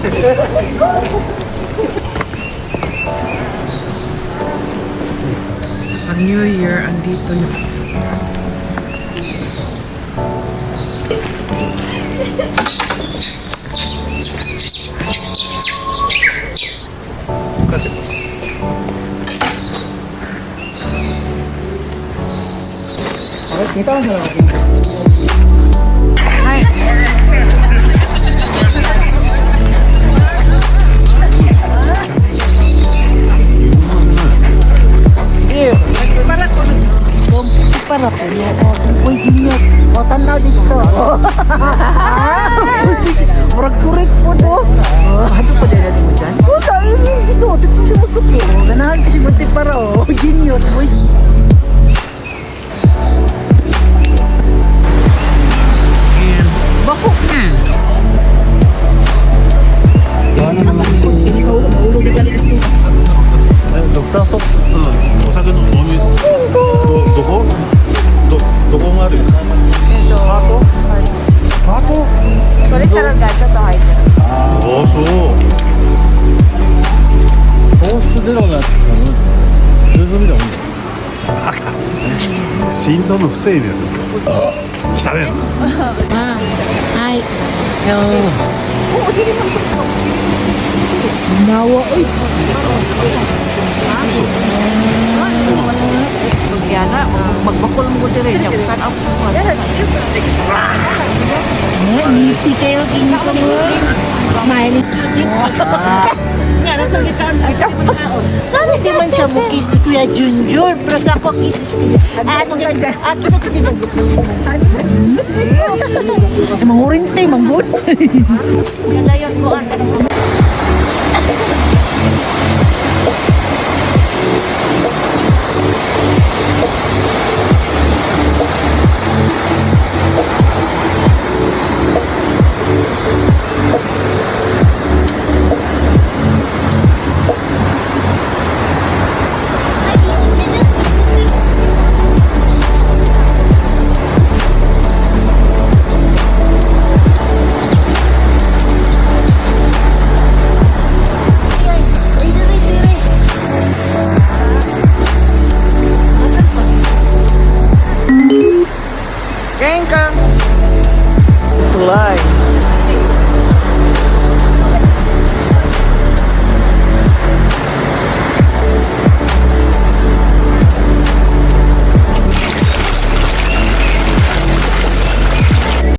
Pag New Year, andito na. Hi. Para po no. Uy, genius. O, tanaw dito. Murag correct po no. Ano pa din natin mo dyan? O, kain. Isuot. Ito siya musuko. Ganahan ko siya bunti para o. Genius. Uy. And bakok na. Ano naman yung... Dr. Fox, お酒の飲み、どこがある？ハート？ Cholesterol gato to high. ああ、そう。糖質ゼロのやつだね。十分だもん。バカ。心臓の不整備だよ。汚ねえな。はい。Nawa. Uy. Yana, magbakol mo ko rin. Kan ako mo. Easy kayo. King ko mo. Smiley. Hindi man siya mukis ni Kuya Junjun. Pero sa ako kisis ni kisat ni Mangurinte, manggod. Galayon ko ang Tulay.